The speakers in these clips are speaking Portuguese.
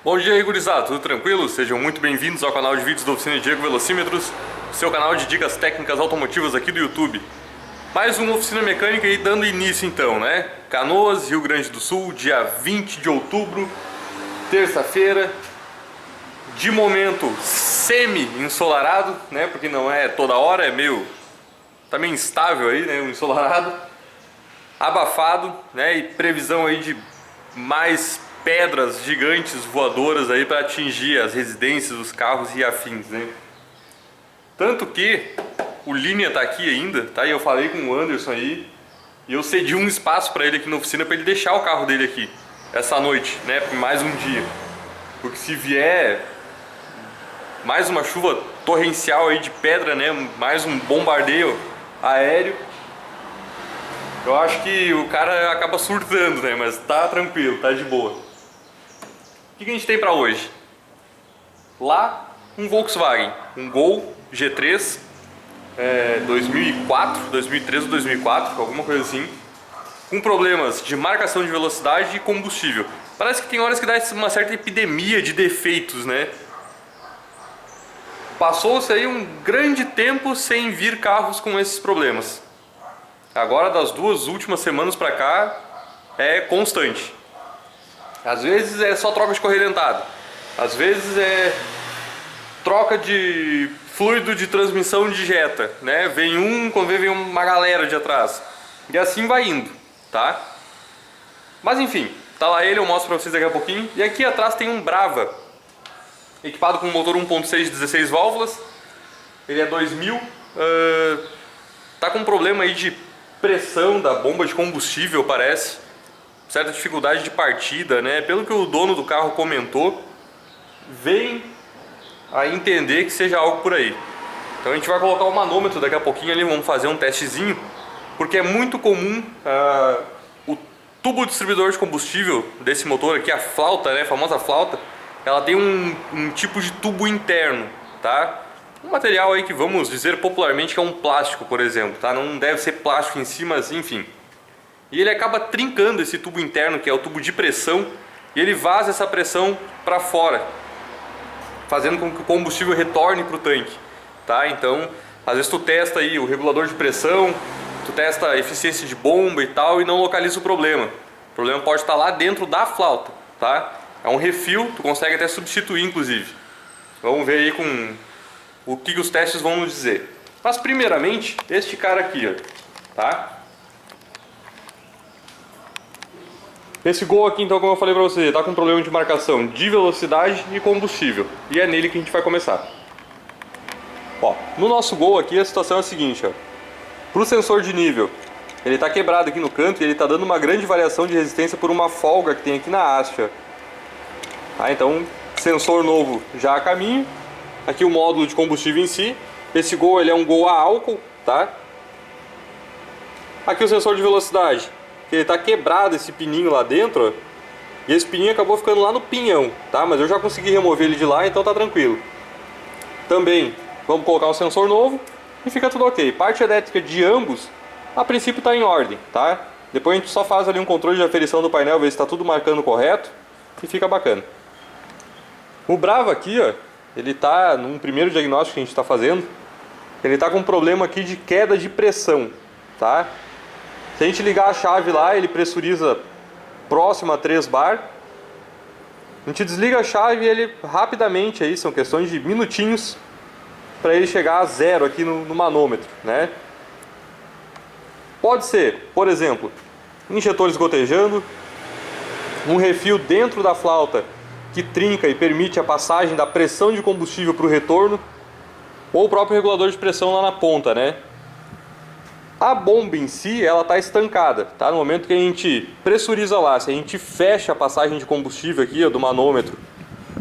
Bom dia aí, gurizada, tudo tranquilo? Sejam muito bem-vindos ao canal de vídeos da Oficina Diego Velocímetros, seu canal de dicas técnicas automotivas aqui do YouTube. Mais uma oficina mecânica aí dando início então, né? Canoas, Rio Grande do Sul, dia 20 de outubro, terça-feira. De momento semi-ensolarado, né? Porque não é toda hora, tá meio instável aí, né? O ensolarado. Abafado, né? E previsão aí de mais pedras gigantes voadoras aí para atingir as residências, os carros e afins, né? Tanto que o Linha tá aqui ainda, tá? E eu falei com o Anderson aí e eu cedi um espaço para ele aqui na oficina para ele deixar o carro dele aqui essa noite, né? Por mais um dia. Porque se vier mais uma chuva torrencial aí de pedra, né? Mais um bombardeio aéreo, eu acho que o cara acaba surtando, né? Mas tá tranquilo, tá de boa. O que a gente tem para hoje? Lá, um Volkswagen, um Gol G3 2004, 2003 ou 2004, alguma coisa assim, com problemas de marcação de velocidade e combustível. Parece que tem horas que dá uma certa epidemia de defeitos, né? Passou-se aí um grande tempo sem vir carros com esses problemas. Agora, das duas últimas semanas para cá, é constante. Às vezes é só troca de correia dentada, às vezes é troca de fluido de transmissão de jeta, né? Vem um, quando vem uma galera de atrás. E assim vai indo, tá? Mas enfim, tá lá ele, eu mostro pra vocês daqui a pouquinho. E aqui atrás tem um Brava, equipado com motor 1.6 de 16 válvulas. Ele é 2000, tá com um problema aí de pressão da bomba de combustível, parece. Certa dificuldade de partida, né? Pelo que o dono do carro comentou, vem a entender que seja algo por aí. Então a gente vai colocar o manômetro daqui a pouquinho ali, vamos fazer um testezinho, porque é muito comum o tubo distribuidor de combustível desse motor aqui, a flauta, né? A famosa flauta, ela tem um tipo de tubo interno, tá? Um material aí que vamos dizer popularmente que é um plástico, por exemplo, tá? Não deve ser plástico em si, mas enfim. E ele acaba trincando esse tubo interno, que é o tubo de pressão, e ele vaza essa pressão para fora, fazendo com que o combustível retorne para o tanque, tá? Então, às vezes tu testa aí o regulador de pressão, tu testa a eficiência de bomba e tal, e não localiza o problema. O problema pode estar lá dentro da flauta, tá? É um refil, tu consegue até substituir, inclusive. Vamos ver aí com o que os testes vão nos dizer. Mas, primeiramente, este cara aqui, ó, tá? Esse Gol aqui, então, como eu falei pra você, tá com problema de marcação de velocidade e combustível. E é nele que a gente vai começar. Ó, no nosso Gol aqui a situação é a seguinte, ó. Pro sensor de nível, ele tá quebrado aqui no canto e ele tá dando uma grande variação de resistência por uma folga que tem aqui na haste, ó. Tá, então, sensor novo já a caminho. Aqui o módulo de combustível em si. Esse Gol, ele é um Gol a álcool, tá? Aqui o sensor de velocidade. Ele tá quebrado esse pininho lá dentro, ó, e esse pininho acabou ficando lá no pinhão, tá? Mas eu já consegui remover ele de lá, então tá tranquilo. Também vamos colocar um sensor novo e fica tudo ok. Parte elétrica de ambos, a princípio tá em ordem, tá? Depois a gente só faz ali um controle de aferição do painel, ver se tá tudo marcando correto e fica bacana. O Brava aqui, ó, ele tá num primeiro diagnóstico que a gente tá fazendo, ele tá com um problema aqui de queda de pressão, tá? Se a gente ligar a chave lá, ele pressuriza próximo a 3 bar. A gente desliga a chave e ele rapidamente, aí, são questões de minutinhos, para ele chegar a 0 aqui no manômetro, né? Pode ser, por exemplo, injetores gotejando, um refil dentro da flauta que trinca e permite a passagem da pressão de combustível para o retorno, ou o próprio regulador de pressão lá na ponta, né? A bomba em si, ela está estancada, tá? No momento que a gente pressuriza lá, se a gente fecha a passagem de combustível aqui, ó, do manômetro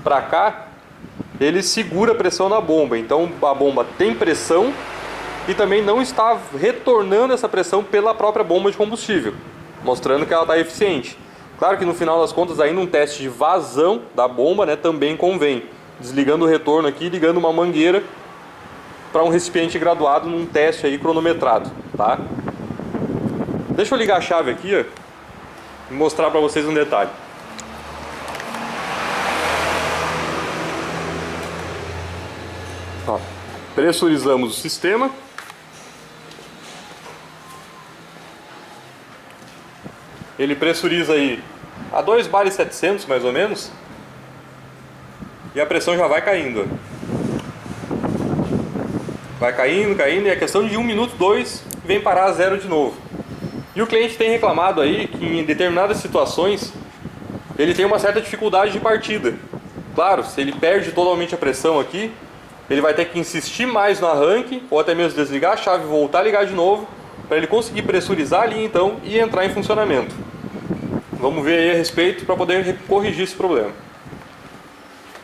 para cá, ele segura a pressão na bomba. Então a bomba tem pressão e também não está retornando essa pressão pela própria bomba de combustível, mostrando que ela está eficiente. Claro que no final das contas, ainda um teste de vazão da bomba, né, também convém. Desligando o retorno aqui, ligando uma mangueira para um recipiente graduado num teste aí cronometrado, tá? Deixa eu ligar a chave aqui, ó, e mostrar para vocês um detalhe. Pressurizamos o sistema. Ele pressuriza aí a 2 bar e 700 mais ou menos. E a pressão já vai caindo. Vai caindo, caindo, e é questão de 1 minuto, 2, vem parar a zero de novo. E o cliente tem reclamado aí que em determinadas situações ele tem uma certa dificuldade de partida. Claro, se ele perde totalmente a pressão aqui, ele vai ter que insistir mais no arranque, ou até mesmo desligar a chave e voltar a ligar de novo, para ele conseguir pressurizar ali então e entrar em funcionamento. Vamos ver aí a respeito para poder corrigir esse problema.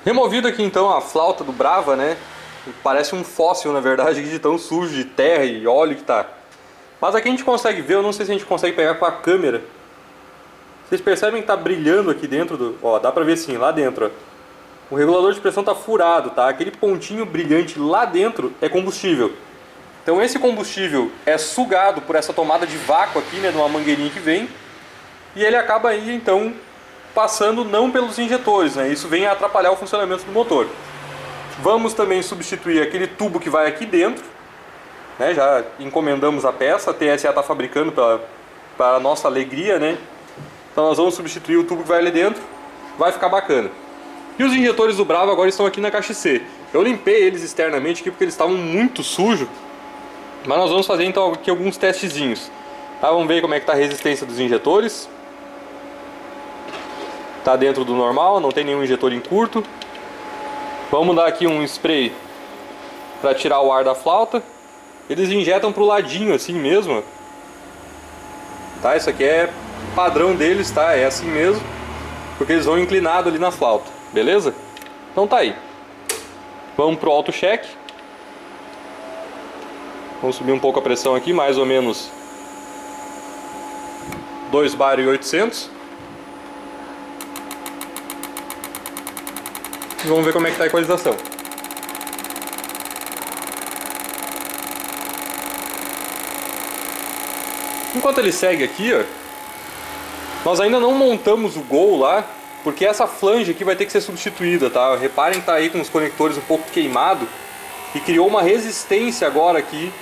Removido aqui então a flauta do Brava, né? Parece um fóssil na verdade, de tão sujo de terra e óleo que tá. Mas aqui a gente consegue ver, eu não sei se a gente consegue pegar com a câmera. Vocês percebem que tá brilhando aqui dentro do... Ó, dá pra ver assim, lá dentro, ó. O regulador de pressão tá furado, tá? Aquele pontinho brilhante lá dentro é combustível. Então esse combustível é sugado por essa tomada de vácuo aqui, né? De uma mangueirinha que vem. E ele acaba aí, então, passando não pelos injetores, né? Isso vem a atrapalhar o funcionamento do motor. Vamos também substituir aquele tubo que vai aqui dentro, né? Já encomendamos a peça, a TSA está fabricando para a nossa alegria, né? Então nós vamos substituir o tubo que vai ali dentro, vai ficar bacana. E os injetores do Brava agora estão aqui na caixa C. Eu limpei eles externamente aqui porque eles estavam muito sujos, mas nós vamos fazer então aqui alguns testezinhos. Tá, vamos ver como é que está a resistência dos injetores. Tá dentro do normal, não tem nenhum injetor em curto. Vamos dar aqui um spray para tirar o ar da flauta. Eles injetam pro ladinho assim mesmo. Tá, isso aqui é padrão deles, tá? É assim mesmo, porque eles vão inclinado ali na flauta, beleza? Então tá aí. Vamos pro auto check. Vamos subir um pouco a pressão aqui, mais ou menos 2 bar e 800. E vamos ver como é que tá a equalização. Enquanto ele segue aqui, ó, nós ainda não montamos o Gol lá, porque essa flange aqui vai ter que ser substituída, tá? Reparem que tá aí com os conectores um pouco queimado e criou uma resistência agora aqui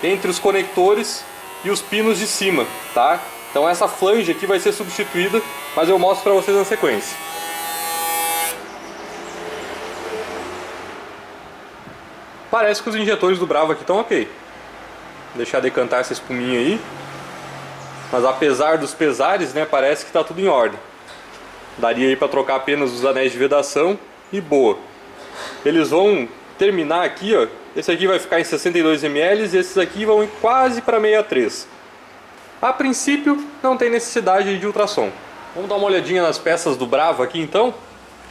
entre os conectores e os pinos de cima, tá? Então essa flange aqui vai ser substituída, mas eu mostro para vocês na sequência. Parece que os injetores do Brava aqui estão ok. Vou deixar decantar essa espuminha aí. Mas apesar dos pesares, né, parece que está tudo em ordem. Daria aí para trocar apenas os anéis de vedação e boa. Eles vão terminar aqui, ó. Esse aqui vai ficar em 62 ml e esses aqui vão quase para 63. A princípio não tem necessidade de ultrassom. Vamos dar uma olhadinha nas peças do Brava aqui então.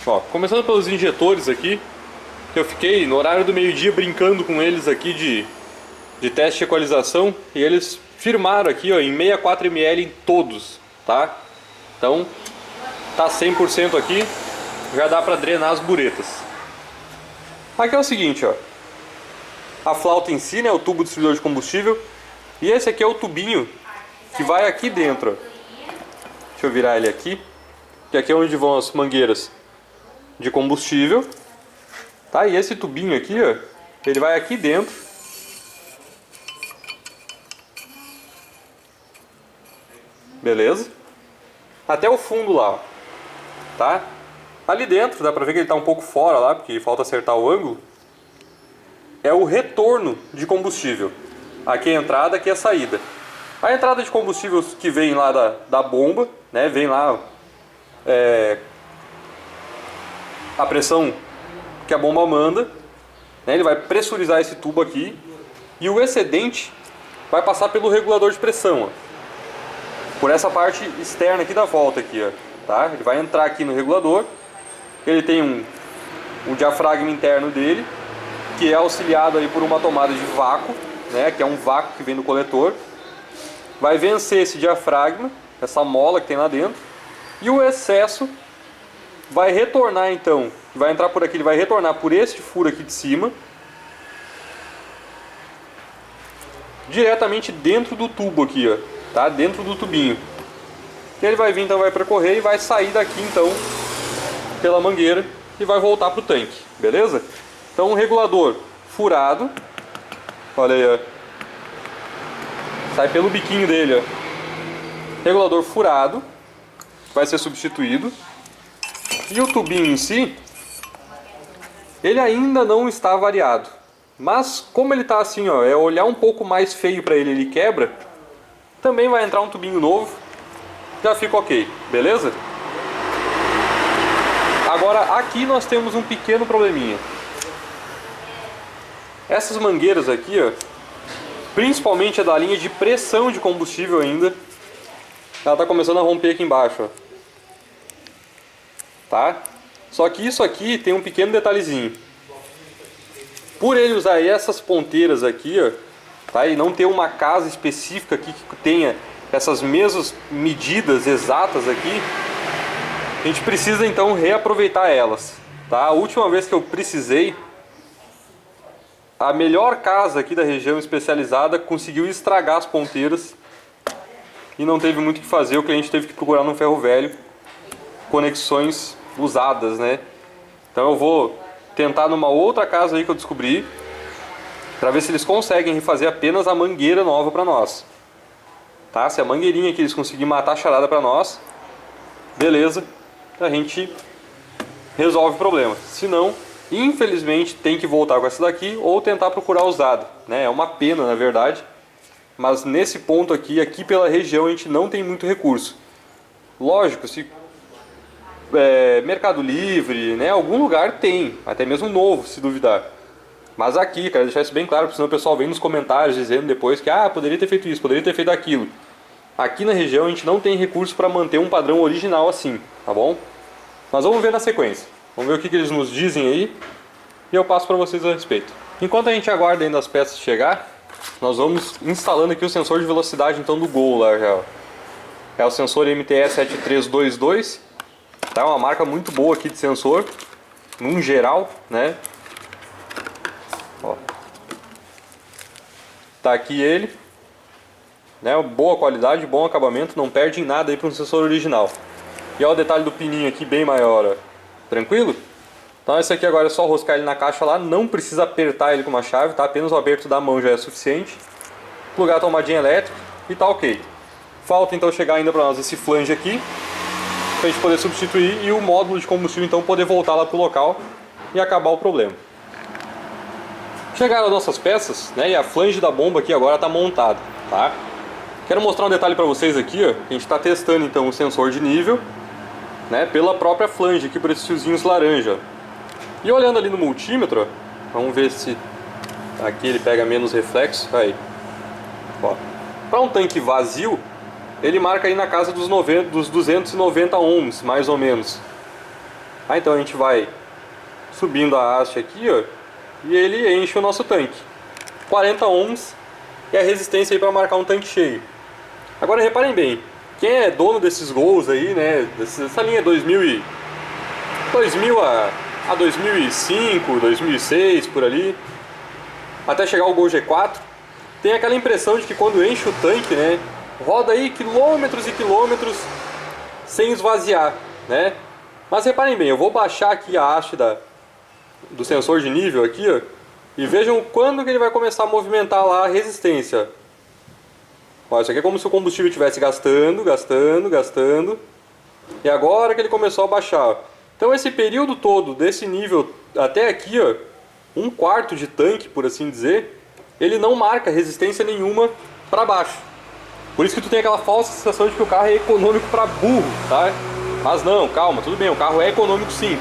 Ó, começando pelos injetores aqui, que eu fiquei no horário do meio-dia brincando com eles aqui de teste de equalização, e eles firmaram aqui, ó, em 64 ml em todos, tá? Então tá 100% aqui, já dá para drenar as buretas. Aqui é o seguinte, ó, a flauta em si, né, o tubo distribuidor de combustível, e esse aqui é o tubinho que vai aqui dentro, ó. Deixa eu virar ele aqui, que aqui é onde vão as mangueiras de combustível. Tá, e esse tubinho aqui, ó, ele vai aqui dentro. Beleza? Até o fundo lá, ó. Tá? Ali dentro, dá pra ver que ele tá um pouco fora lá, porque falta acertar o ângulo. É o retorno de combustível. Aqui é a entrada, aqui é a saída. A entrada de combustível que vem lá da bomba, né? Vem lá a pressão que a bomba manda, né? Ele vai pressurizar esse tubo aqui e o excedente vai passar pelo regulador de pressão, ó, por essa parte externa aqui da volta aqui, ó, tá? Ele vai entrar aqui no regulador. Ele tem um diafragma interno dele, que é auxiliado aí por uma tomada de vácuo, né? Que é um vácuo que vem do coletor. Vai vencer esse diafragma, essa mola que tem lá dentro, e o excesso vai retornar então, vai entrar por aqui, ele vai retornar por este furo aqui de cima, diretamente dentro do tubo aqui, ó, tá? Dentro do tubinho. Ele vai vir então, vai percorrer e vai sair daqui então pela mangueira e vai voltar para o tanque, beleza? Então o regulador furado, Olha aí, ó. Sai pelo biquinho dele, ó. Regulador furado, vai ser substituído. E o tubinho em si, ele ainda não está variado. Mas como ele está assim, ó, é olhar um pouco mais feio para ele quebra, também vai entrar um tubinho novo, já fica ok, beleza? Agora aqui nós temos um pequeno probleminha. Essas mangueiras aqui, ó, principalmente a da linha de pressão de combustível ainda, ela está começando a romper aqui embaixo, ó. Tá? Só que isso aqui tem um pequeno detalhezinho. Por ele usar essas ponteiras aqui, ó, tá? E não ter uma casa específica aqui que tenha essas mesmas medidas exatas aqui, a gente precisa então reaproveitar elas, tá? A última vez que eu precisei, a melhor casa aqui da região especializada conseguiu estragar as ponteiras e não teve muito o que fazer. O cliente teve que procurar no ferro velho conexões usadas, né? Então eu vou tentar numa outra casa aí que eu descobri, para ver se eles conseguem refazer apenas a mangueira nova para nós, tá? Se a mangueirinha que eles conseguirem matar a charada para nós, beleza, a gente resolve o problema. Se não, infelizmente tem que voltar com essa daqui ou tentar procurar usada, né? É uma pena, na verdade, mas nesse ponto aqui pela região a gente não tem muito recurso. Lógico, se Mercado Livre, né, algum lugar tem, até mesmo novo, se duvidar. Mas aqui, quero deixar isso bem claro, porque senão o pessoal vem nos comentários dizendo depois que poderia ter feito isso, poderia ter feito aquilo. Aqui na região a gente não tem recurso para manter um padrão original assim, tá bom? Mas vamos ver na sequência. Vamos ver o que eles nos dizem aí e eu passo para vocês a respeito. Enquanto a gente aguarda ainda as peças chegar, nós vamos instalando aqui o sensor de velocidade então do Gol lá já. É o sensor MTE7322. Tá, uma marca muito boa aqui de sensor, num geral, né? Ó. Tá aqui ele, né? Boa qualidade, bom acabamento, não perde em nada aí para um sensor original. E olha o detalhe do pininho aqui bem maior, ó. Tranquilo? Então esse aqui agora é só roscar ele na caixa lá, não precisa apertar ele com uma chave, tá? Apenas o aperto da mão já é suficiente. Plugar a tomadinha elétrica e tá ok. Falta então chegar ainda para nós esse flange aqui, para a gente poder substituir e o módulo de combustível então poder voltar lá para o local e acabar o problema. Chegaram as nossas peças, né, e a flange da bomba aqui agora está montada, tá? Quero mostrar um detalhe para vocês aqui, ó, que a gente está testando então o sensor de nível, né, pela própria flange aqui por esses fiozinhos laranja. E olhando ali no multímetro, ó, vamos ver se aqui ele pega menos reflexo. Aí, ó, para um tanque vazio, ele marca aí na casa dos 290 ohms, mais ou menos. Então a gente vai subindo a haste aqui, ó, e ele enche o nosso tanque. 40 ohms é a resistência aí para marcar um tanque cheio. Agora reparem bem, quem é dono desses Gols aí, né, dessa linha 2000 a 2005, 2006, por ali, até chegar o Gol G4, tem aquela impressão de que quando enche o tanque, né, roda aí quilômetros e quilômetros sem esvaziar, né? Mas reparem bem, eu vou baixar aqui a haste do sensor de nível aqui, ó, e vejam quando que ele vai começar a movimentar lá a resistência. Ó, isso aqui é como se o combustível estivesse gastando, e agora que ele começou a baixar, ó. Então esse período todo, desse nível até aqui, ó, 1/4 de tanque, por assim dizer, ele não marca resistência nenhuma para baixo. Por isso que tu tem aquela falsa sensação de que o carro é econômico para burro, tá? Mas não, calma, tudo bem, o carro é econômico sim,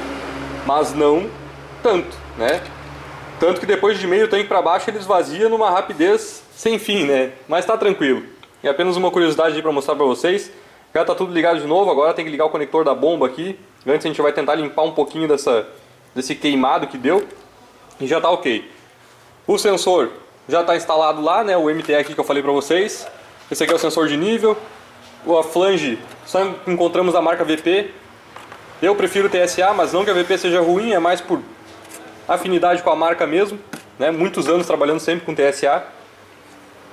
mas não tanto, né? Tanto que depois de meio tanque para baixo ele esvazia numa rapidez sem fim, né? Mas tá tranquilo. E apenas uma curiosidade para mostrar para vocês. Já tá tudo ligado de novo, agora tem que ligar o conector da bomba aqui. Antes a gente vai tentar limpar um pouquinho desse queimado que deu. E já tá ok. O sensor já está instalado lá, né? O MTE aqui que eu falei para vocês. Esse aqui é o sensor de nível. A flange só encontramos a marca VP. Eu prefiro TSA, mas não que a VP seja ruim, é mais por afinidade com a marca mesmo, né? Muitos anos trabalhando sempre com TSA.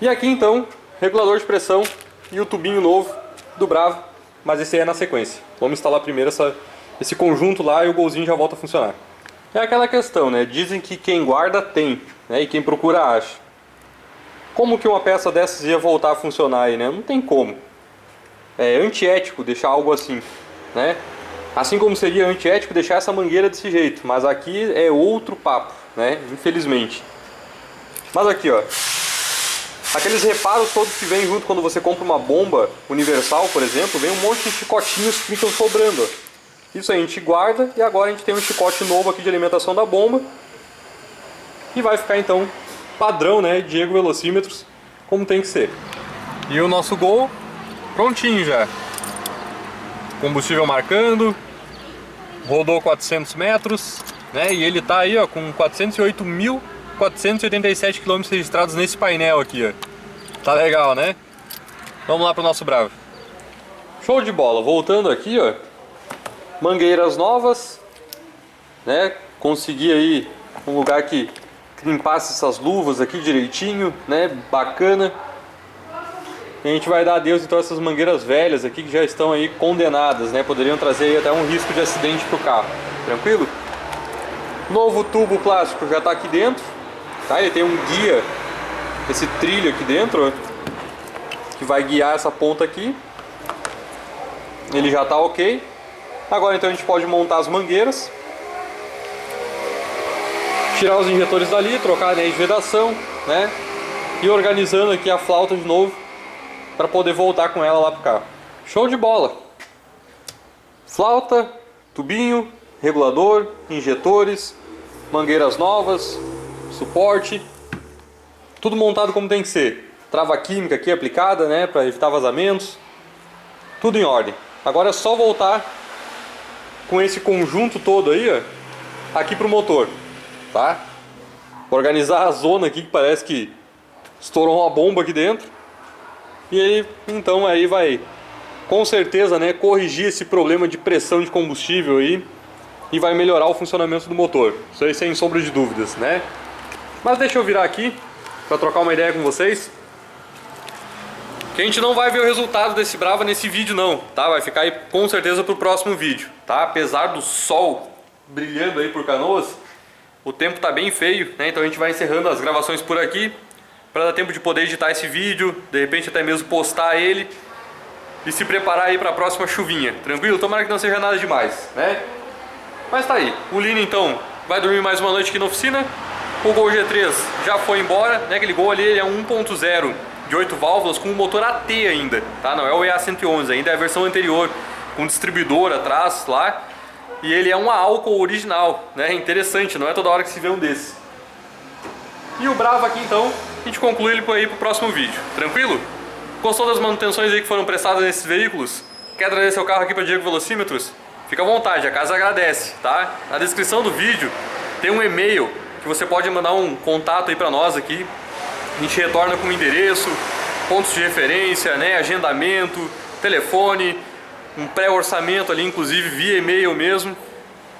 E aqui então, regulador de pressão e o tubinho novo do Bravo, mas esse aí é na sequência. Vamos instalar primeiro esse conjunto lá e o golzinho já volta a funcionar. É aquela questão, né? Dizem que quem guarda tem, né? E quem procura acha. Como que uma peça dessas ia voltar a funcionar aí, né? Não tem como. É antiético deixar algo assim, né? Assim como seria antiético deixar essa mangueira desse jeito, mas aqui é outro papo, né? Infelizmente. Mas aqui, ó, aqueles reparos todos que vem junto quando você compra uma bomba universal, por exemplo, vem um monte de chicotinhos que ficam sobrando, ó. Isso aí a gente guarda e agora a gente tem um chicote novo aqui de alimentação da bomba. E vai ficar então padrão, né, Diego Velocímetros, como tem que ser. E o nosso Gol prontinho já. Combustível marcando, rodou 400 metros, né, e ele tá aí, ó, com 408.487 km registrados nesse painel aqui, ó. Tá legal, né? Vamos lá pro nosso Brava. Show de bola, voltando aqui, ó. Mangueiras novas, né? Consegui aí um lugar que limpasse essas luvas aqui direitinho, né? Bacana. E a gente vai dar adeus então a essas mangueiras velhas aqui que já estão aí condenadas, né? Poderiam trazer aí até um risco de acidente pro carro. Tranquilo? Novo tubo plástico já está aqui dentro, tá? Ele tem um guia, esse trilho aqui dentro, ó, que vai guiar essa ponta aqui. Ele já está ok. Agora então a gente pode montar as mangueiras, tirar os injetores dali, trocar anéis de vedação, né? E organizando aqui a flauta de novo para poder voltar com ela lá pro carro. Show de bola! Flauta, tubinho, regulador, injetores, mangueiras novas, suporte, tudo montado como tem que ser. Trava química aqui aplicada, né, para evitar vazamentos. Tudo em ordem. Agora é só voltar com esse conjunto todo aí, ó, aqui pro motor, tá? Organizar a zona aqui que parece que estourou uma bomba aqui dentro. E aí, então aí vai, com certeza, né, corrigir esse problema de pressão de combustível aí e vai melhorar o funcionamento do motor. Isso aí sem sombra de dúvidas, né? Mas deixa eu virar aqui para trocar uma ideia com vocês. Que a gente não vai ver o resultado desse Brava nesse vídeo não, tá? Vai ficar aí com certeza pro próximo vídeo, tá? Apesar do sol brilhando aí por Canoas, o tempo tá bem feio, né? Então a gente vai encerrando as gravações por aqui para dar tempo de poder editar esse vídeo, de repente até mesmo postar ele e se preparar aí para a próxima chuvinha, tranquilo? Tomara que não seja nada demais, né? Mas tá aí, o Lino então vai dormir mais uma noite aqui na oficina. O Gol G3 já foi embora, né? Aquele Gol ali ele é um 1.0 de 8 válvulas com o motor AT ainda, tá? Não é o EA111, ainda é a versão anterior, com distribuidor atrás lá. E ele é um álcool original, né? Interessante, não é toda hora que se vê um desse. E o Brava aqui então, a gente conclui ele aí pro próximo vídeo, tranquilo? Gostou das manutenções aí que foram prestadas nesses veículos? Quer trazer seu carro aqui para Diego Velocímetros? Fica à vontade, a casa agradece, tá? Na descrição do vídeo tem um e-mail que você pode mandar um contato aí para nós aqui. A gente retorna com o endereço, pontos de referência, né, agendamento, telefone, um pré-orçamento ali, inclusive via e-mail mesmo.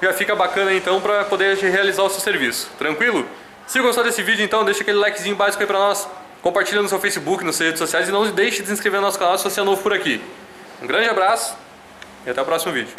Já fica bacana então para poder realizar o seu serviço, tranquilo? Se gostou desse vídeo então, deixa aquele likezinho básico aí para nós, compartilha no seu Facebook, nas suas redes sociais e não deixe de se inscrever no nosso canal se você é novo por aqui. Um grande abraço e até o próximo vídeo.